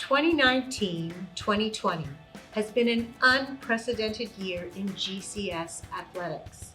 2019-2020 has been an unprecedented year in GCS athletics.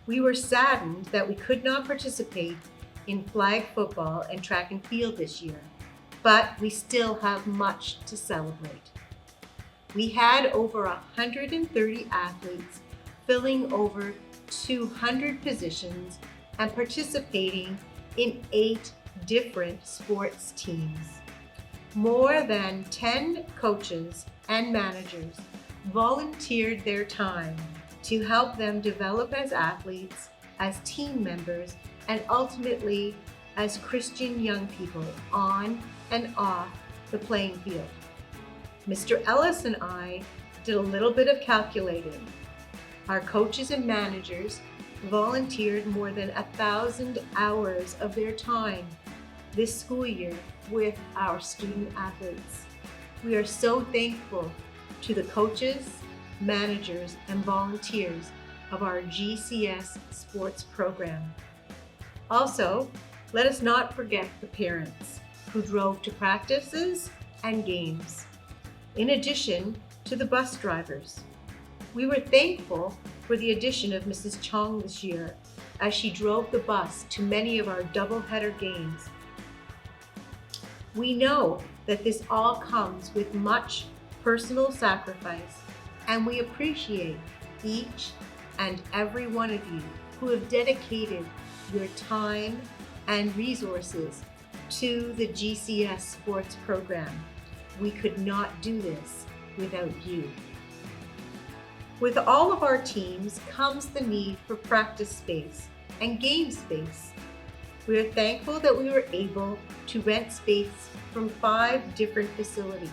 We were saddened that we could not participate in flag football and track and field this year, but we still have much to celebrate. We had over 130 athletes filling over 200 positions and participating in 8 different sports teams. More than 10 coaches and managers volunteered their time to help them develop as athletes, as team members, and ultimately as Christian young people on and off the playing field. Mr. Ellis and I did a little bit of calculating. Our coaches and managers volunteered more than 1,000 hours of their time this school year with our student athletes. We are so thankful to the coaches, managers, and volunteers of our GCS sports program. Also, let us not forget the parents who drove to practices and games, in addition to the bus drivers. We were thankful for the addition of Mrs. Chong this year as she drove the bus to many of our doubleheader games. We know that this all comes with much personal sacrifice, and we appreciate each and every one of you who have dedicated your time and resources to the GCS sports program. We could not do this without you. With all of our teams comes the need for practice space and game space. We are thankful that we were able to rent space from 5 different facilities.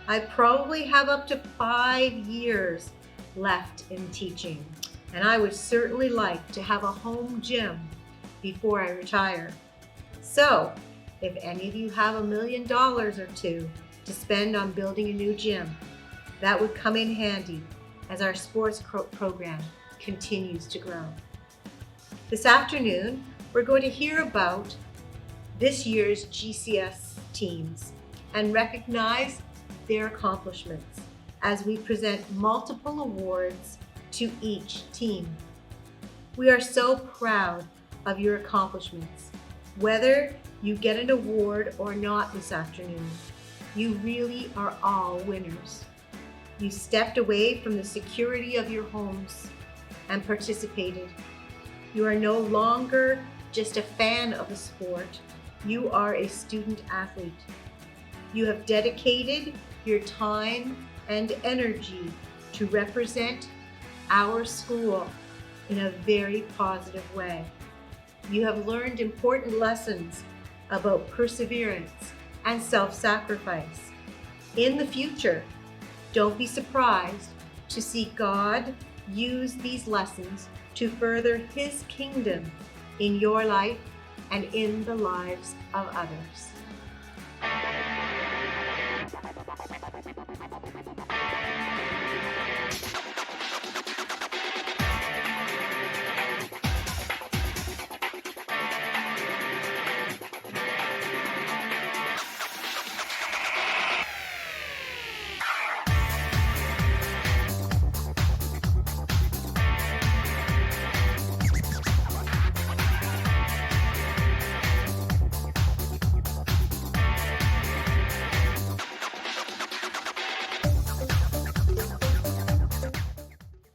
I probably have up to 5 years left in teaching, and I would certainly like to have a home gym before I retire. So, if any of you have $1 million or two to spend on building a new gym, that would come in handy as our sports program continues to grow. This afternoon, we're going to hear about this year's GCS teams and recognize their accomplishments as we present multiple awards to each team. We are so proud of your accomplishments. Whether you get an award or not this afternoon, you really are all winners. You stepped away from the security of your homes and participated. You are no longer just a fan of a sport. You are a student athlete. You have dedicated your time and energy to represent our school in a very positive way. You have learned important lessons about perseverance and self-sacrifice. In the future, don't be surprised to see God use these lessons to further His kingdom in your life and in the lives of others.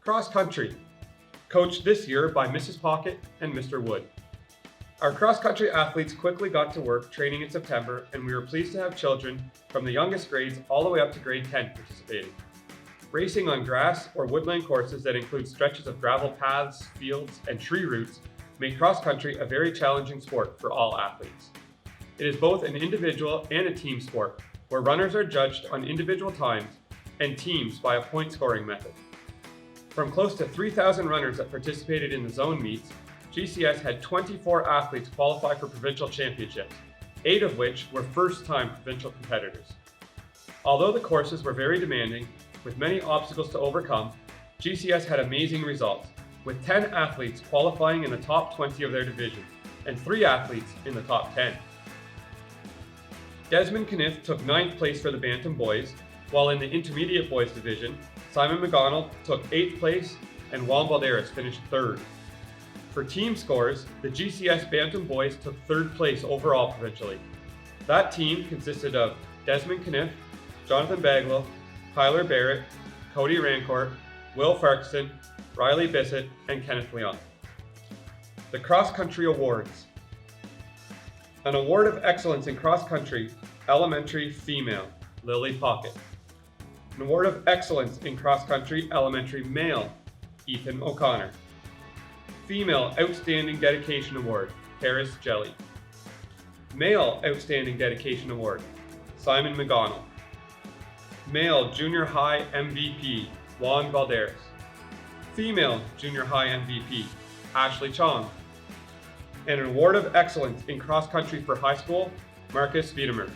Cross country, coached this year by Mrs. Pocket and Mr. Wood. Our cross country athletes quickly got to work training in September, and we were pleased to have children from the youngest grades all the way up to grade 10 participating. Racing on grass or woodland courses that include stretches of gravel paths, fields, and tree routes make cross country a very challenging sport for all athletes. It is both an individual and a team sport, where runners are judged on individual times and teams by a point scoring method. From close to 3,000 runners that participated in the zone meets, GCS had 24 athletes qualify for provincial championships, 8 of which were first-time provincial competitors. Although the courses were very demanding, with many obstacles to overcome, GCS had amazing results, with 10 athletes qualifying in the top 20 of their division, and 3 athletes in the top 10. Desmond Kniff took 9th place for the Bantam boys, while in the intermediate boys division, Simon McGonnell took 8th place and Juan Balderas finished 3rd. For team scores, the GCS Bantam boys took 3rd place overall provincially. That team consisted of Desmond Kniff, Jonathan Bagwell, Tyler Barrett, Cody Rancourt, Will Farquharson, Riley Bissett, and Kenneth Leon. The Cross Country Awards. An award of excellence in cross country, elementary female, Lily Pocket. An award of excellence in cross country, elementary male, Ethan O'Connor. Female Outstanding Dedication Award, Paris Jelly. Male Outstanding Dedication Award, Simon McGonnell. Male Junior High MVP, Juan Balderas. Female Junior High MVP, Ashley Chong. And an award of excellence in cross country for high school, Marcus Wiedemer.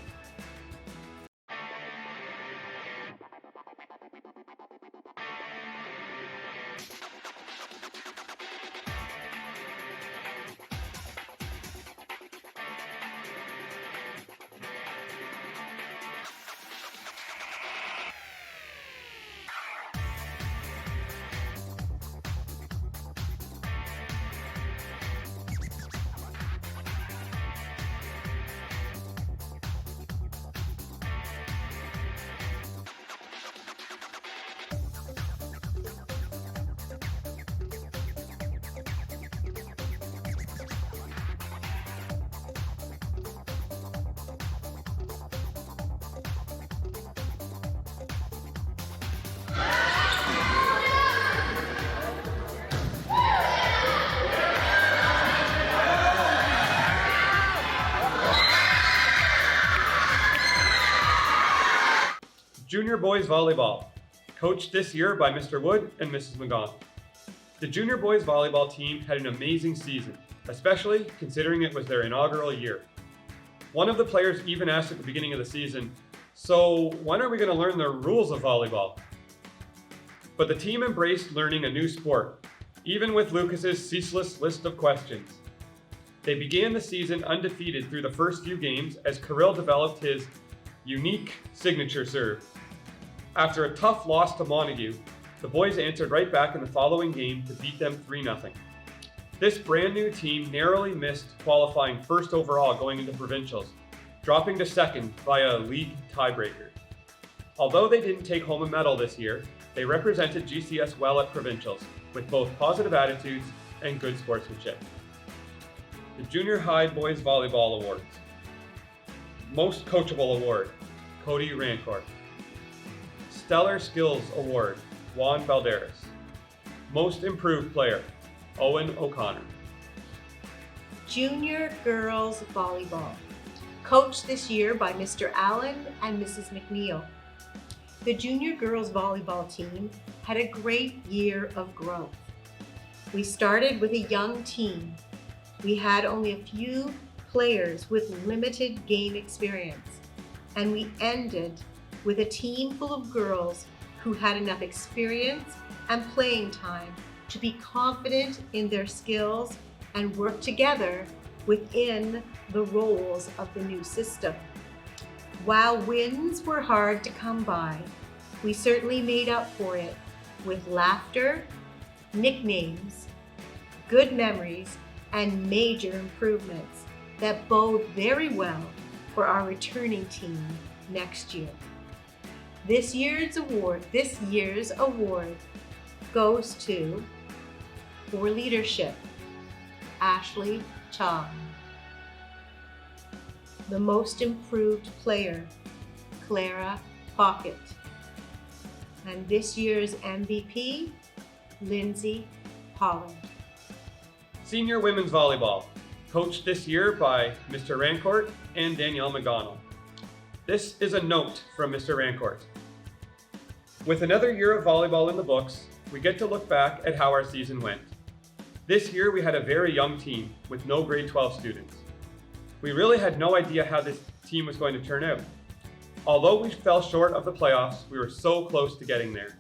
Junior Boys Volleyball, coached this year by Mr. Wood and Mrs. McGonnell. The Junior Boys Volleyball team had an amazing season, especially considering it was their inaugural year. One of the players even asked at the beginning of the season, "So when are we going to learn the rules of volleyball?" But the team embraced learning a new sport, even with Lucas's ceaseless list of questions. They began the season undefeated through the first few games as Kirill developed his unique signature serve. After a tough loss to Montague, the boys answered right back in the following game to beat them 3-0. This brand new team narrowly missed qualifying first overall going into provincials, dropping to second via a league tiebreaker. Although they didn't take home a medal this year, they represented GCS well at provincials with both positive attitudes and good sportsmanship. The Junior High Boys Volleyball Awards. Most Coachable Award, Cody Rancourt. Stellar Skills Award, Juan Balderas. Most Improved Player, Owen O'Connor. Junior Girls Volleyball, coached this year by Mr. Allen and Mrs. McNeil. The Junior Girls Volleyball team had a great year of growth. We started with a young team. We had only a few players with limited game experience, and we ended with a team full of girls who had enough experience and playing time to be confident in their skills and work together within the roles of the new system. While wins were hard to come by, we certainly made up for it with laughter, nicknames, good memories, and major improvements that bode very well for our returning team next year. This year's award goes to, for leadership, Ashley Chong. The most improved player, Clara Pocket. And this year's MVP, Lindsay Holland. Senior Women's Volleyball, coached this year by Mr. Rancourt and Danielle McGonnell. This is a note from Mr. Rancourt. With another year of volleyball in the books, we get to look back at how our season went. This year we had a very young team with no grade 12 students. We really had no idea how this team was going to turn out. Although we fell short of the playoffs, we were so close to getting there.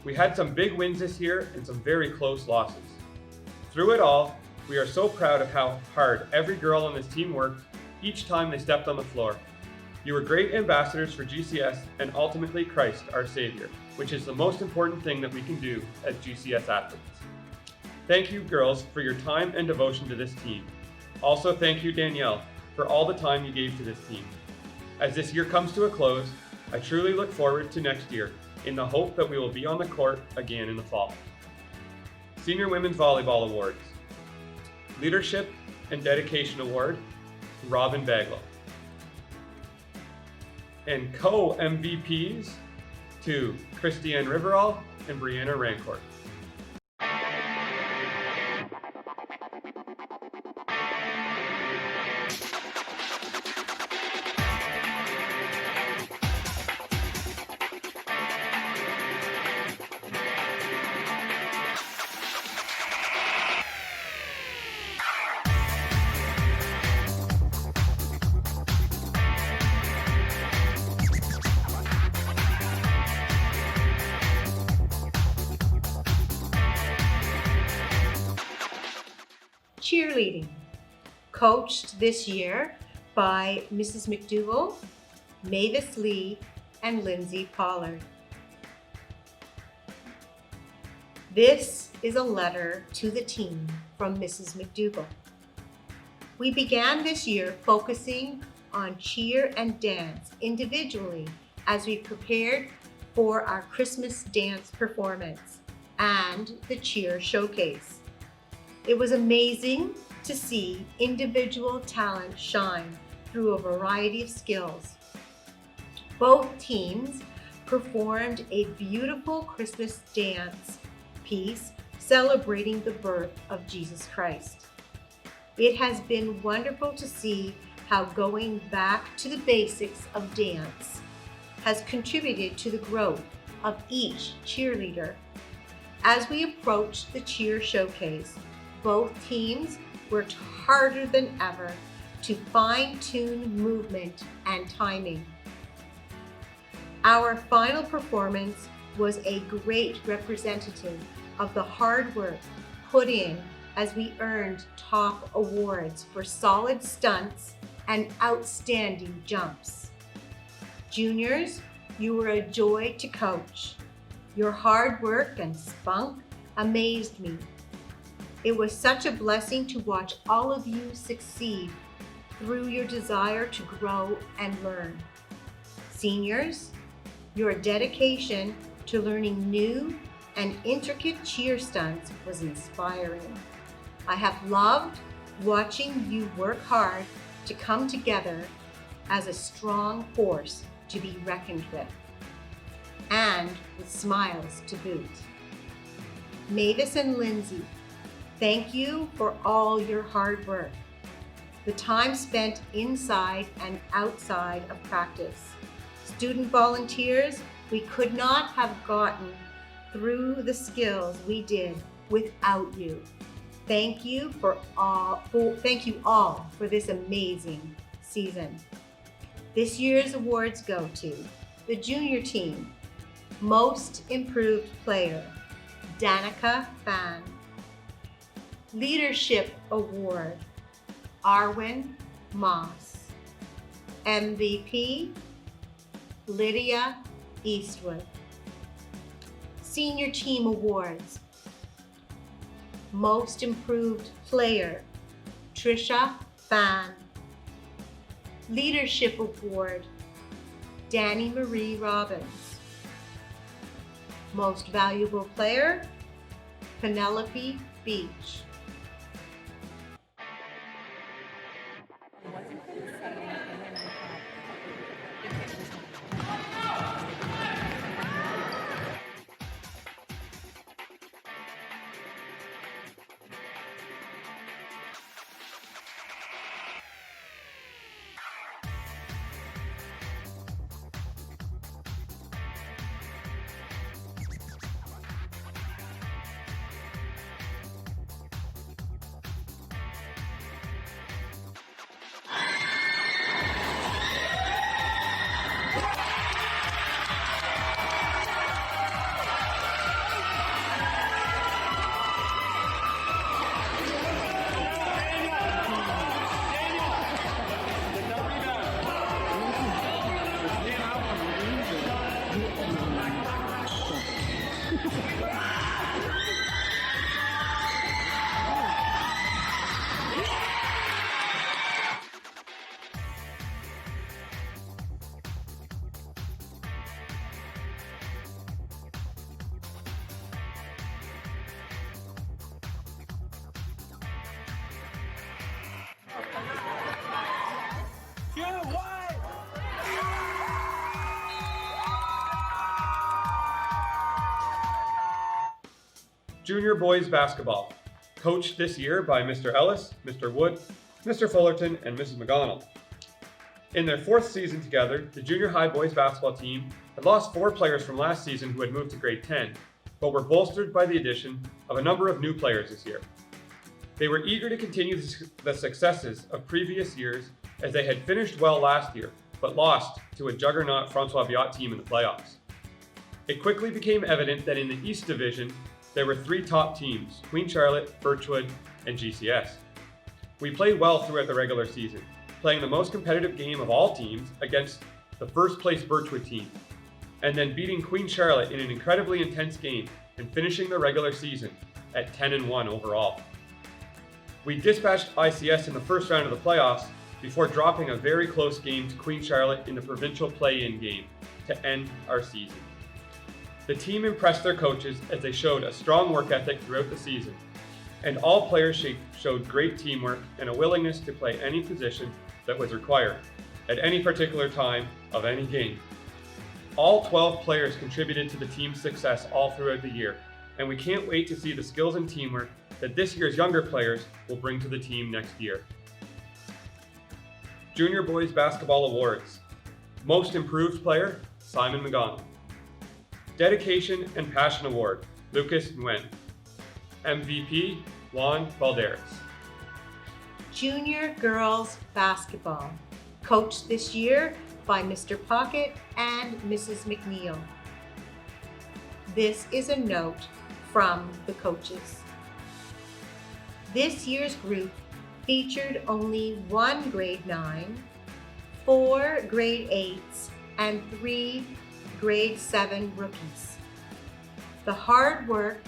We had some big wins this year and some very close losses. Through it all, we are so proud of how hard every girl on this team worked each time they stepped on the floor. You were great ambassadors for GCS and ultimately Christ, our Savior, which is the most important thing that we can do as GCS athletes. Thank you, girls, for your time and devotion to this team. Also, thank you, Danielle, for all the time you gave to this team. As this year comes to a close, I truly look forward to next year in the hope that we will be on the court again in the fall. Senior Women's Volleyball Awards. Leadership and Dedication Award, Robin Baglow. And co-MVPs to Christiane Riverall and Brianna Rancourt. Cheerleading, coached this year by Mrs. McDougall, Mavis Lee, and Lindsay Pollard. This is a letter to the team from Mrs. McDougall. We began this year focusing on cheer and dance individually as we prepared for our Christmas dance performance and the cheer showcase. It was amazing to see individual talent shine through a variety of skills. Both teams performed a beautiful Christmas dance piece celebrating the birth of Jesus Christ. It has been wonderful to see how going back to the basics of dance has contributed to the growth of each cheerleader. As we approached the cheer showcase, both teams worked harder than ever to fine-tune movement and timing. Our final performance was a great representative of the hard work put in as we earned top awards for solid stunts and outstanding jumps. Juniors, you were a joy to coach. Your hard work and spunk amazed me. It was such a blessing to watch all of you succeed through your desire to grow and learn. Seniors, your dedication to learning new and intricate cheer stunts was inspiring. I have loved watching you work hard to come together as a strong force to be reckoned with, and with smiles to boot. Mavis and Lindsay, thank you for all your hard work, the time spent inside and outside of practice. Student volunteers, we could not have gotten through the skills we did without you. Thank you all for this amazing season. This year's awards go to the junior team, Most Improved Player, Danica Fan. Leadership Award, Arwen Moss. MVP, Lydia Eastwood. Senior Team Awards, Most Improved Player, Trisha Fan. Leadership Award, Danny Marie Robbins. Most Valuable Player, Penelope Beach. Junior boys basketball, coached this year by Mr. Ellis, Mr. Wood, Mr. Fullerton, and Mrs. McGonnell. In their fourth season together, the junior high boys basketball team had lost 4 players from last season who had moved to grade 10, but were bolstered by the addition of a number of new players this year. They were eager to continue the successes of previous years as they had finished well last year, but lost to a juggernaut Francois Biot team in the playoffs. It quickly became evident that in the East Division, there were 3 top teams, Queen Charlotte, Birchwood, and GCS. We played well throughout the regular season, playing the most competitive game of all teams against the first place Birchwood team, and then beating Queen Charlotte in an incredibly intense game and finishing the regular season at 10-1 overall. We dispatched ICS in the first round of the playoffs before dropping a very close game to Queen Charlotte in the provincial play-in game to end our season. The team impressed their coaches as they showed a strong work ethic throughout the season, and all players showed great teamwork and a willingness to play any position that was required at any particular time of any game. All 12 players contributed to the team's success all throughout the year, and we can't wait to see the skills and teamwork that this year's younger players will bring to the team next year. Junior Boys Basketball Awards. Most Improved Player, Simon McGonnell. Dedication and Passion Award, Lucas Nguyen. MVP, Juan Valderas. Junior girls basketball, coached this year by Mr. Pocket and Mrs. McNeil. This is a note from the coaches. This year's group featured only 1 grade 9, 4 grade 8s, and 3 grade 7 rookies. The hard work,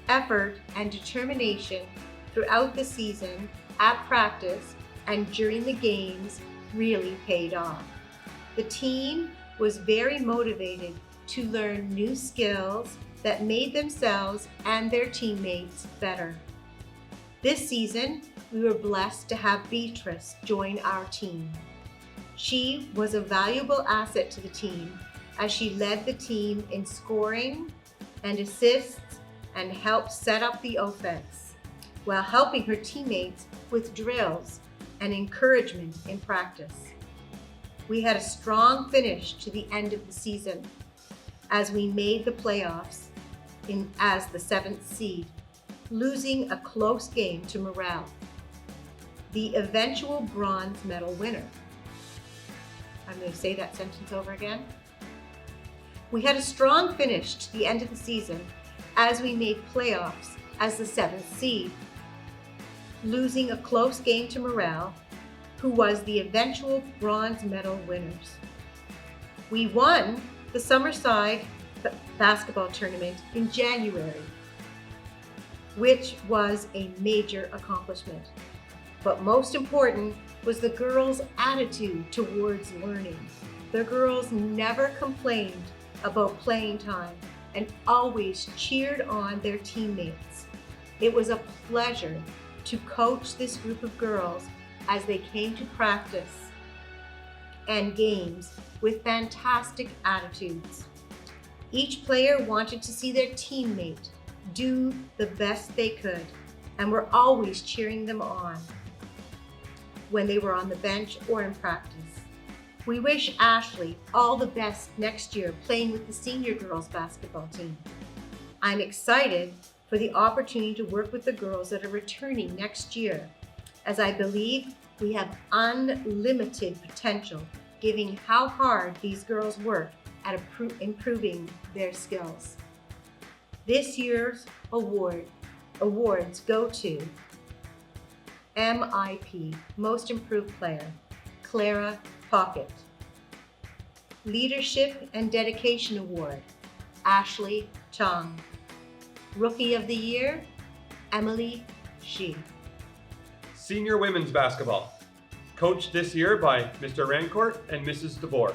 effort, and determination throughout the season, at practice, and during the games really paid off. The team was very motivated to learn new skills that made themselves and their teammates better. This season, we were blessed to have Beatrice join our team. She was a valuable asset to the team as she led the team in scoring and assists and helped set up the offense, while helping her teammates with drills and encouragement in practice. We had a strong finish to the end of the season as we made the playoffs as the 7th seed, losing a close game to Morel, the eventual bronze medal winner. I'm going to say that sentence over again. We had a strong finish to the end of the season as we made playoffs as the 7th seed, losing a close game to Morel, who was the eventual bronze medal winners. We won the Summerside basketball tournament in January, which was a major accomplishment. But most important was the girls' attitude towards learning. The girls never complained about playing time and always cheered on their teammates. It was a pleasure to coach this group of girls as they came to practice and games with fantastic attitudes. Each player wanted to see their teammate do the best they could and were always cheering them on when they were on the bench or in practice. We wish Ashley all the best next year playing with the senior girls basketball team. I'm excited for the opportunity to work with the girls that are returning next year, as I believe we have unlimited potential given how hard these girls work at improving their skills. This year's awards go to MIP, Most Improved Player, Clara Pocket. Leadership and Dedication Award, Ashley Chong. Rookie of the Year, Emily Shi. Senior women's basketball, coached this year by Mr. Rancourt and Mrs. DeBoer.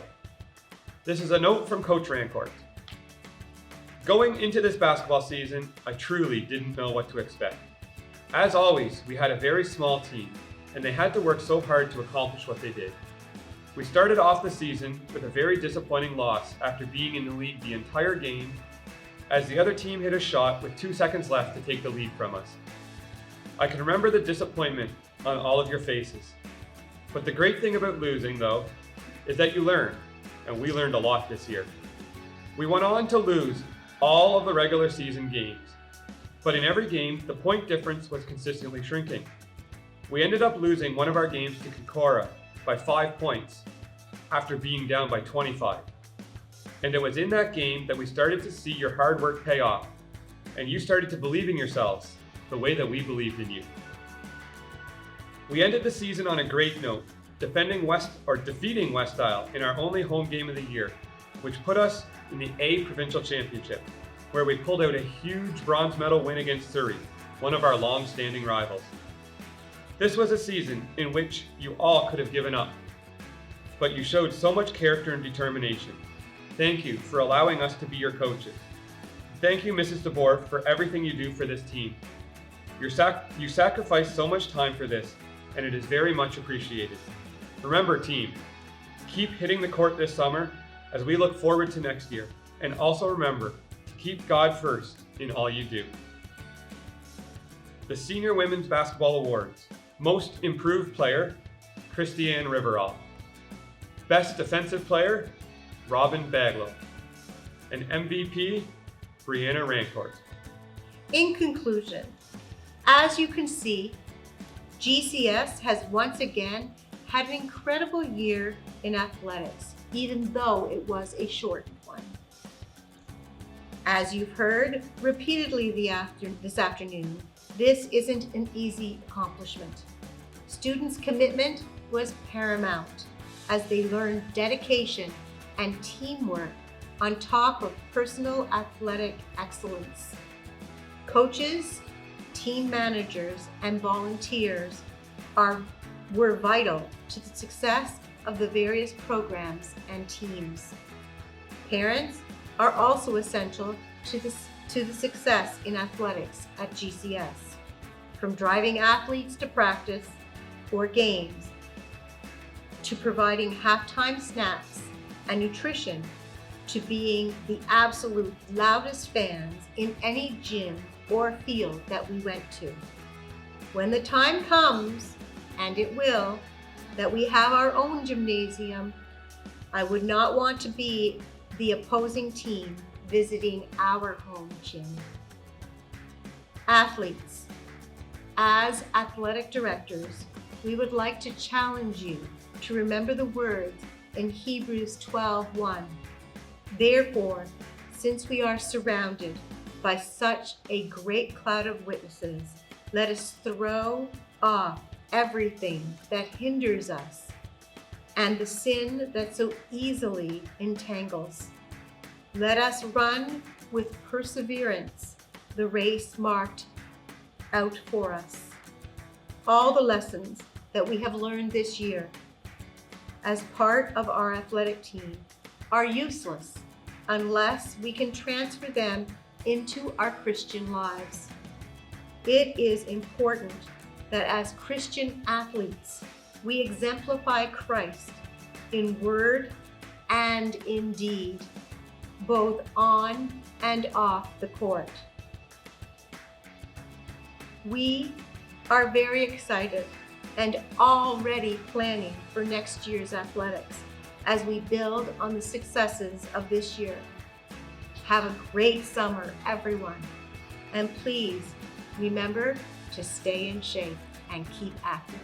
This is a note from Coach Rancourt. Going into this basketball season, I truly didn't know what to expect. As always, we had a very small team, and they had to work so hard to accomplish what they did. We started off the season with a very disappointing loss after being in the lead the entire game, as the other team hit a shot with 2 seconds left to take the lead from us. I can remember the disappointment on all of your faces. But the great thing about losing, though, is that you learn, and we learned a lot this year. We went on to lose all of the regular season games, but in every game, the point difference was consistently shrinking. We ended up losing one of our games to Kokora by 5 points after being down by 25. And it was in that game that we started to see your hard work pay off, and you started to believe in yourselves the way that we believed in you. We ended the season on a great note, defeating West Isle in our only home game of the year, which put us in the A Provincial Championship, where we pulled out a huge bronze medal win against Surrey, one of our long-standing rivals. This was a season in which you all could have given up, but you showed so much character and determination. Thank you for allowing us to be your coaches. Thank you, Mrs. DeBoer, for everything you do for this team. You sacrificed so much time for this, and it is very much appreciated. Remember, team, keep hitting the court this summer as we look forward to next year, and also remember to keep God first in all you do. The Senior Women's Basketball Awards. Most Improved Player, Christiane Riverall. Best Defensive Player, Robin Baglow. And MVP, Brianna Rancourt. In conclusion, as you can see, GCS has once again had an incredible year in athletics, even though it was a shortened one. As you've heard repeatedly this afternoon, this isn't an easy accomplishment. Students' commitment was paramount as they learned dedication and teamwork on top of personal athletic excellence. Coaches, team managers, and volunteers were vital to the success of the various programs and teams. Parents are also essential to the success in athletics at GCS, from driving athletes to practice or games, to providing halftime snacks and nutrition, to being the absolute loudest fans in any gym or field that we went to. When the time comes, and it will, that we have our own gymnasium, I would not want to be the opposing team visiting our home gym. Athletes, as athletic directors, we would like to challenge you to remember the words in Hebrews 12:1. Therefore, since we are surrounded by such a great cloud of witnesses, let us throw off everything that hinders us and the sin that so easily entangles. Let us run with perseverance the race marked out for us. All the lessons that we have learned this year as part of our athletic team are useless unless we can transfer them into our Christian lives. It is important that as Christian athletes, we exemplify Christ in word and in deed, both on and off the court. We are very excited and already planning for next year's athletics as we build on the successes of this year. Have a great summer, everyone. And please remember to stay in shape and keep active.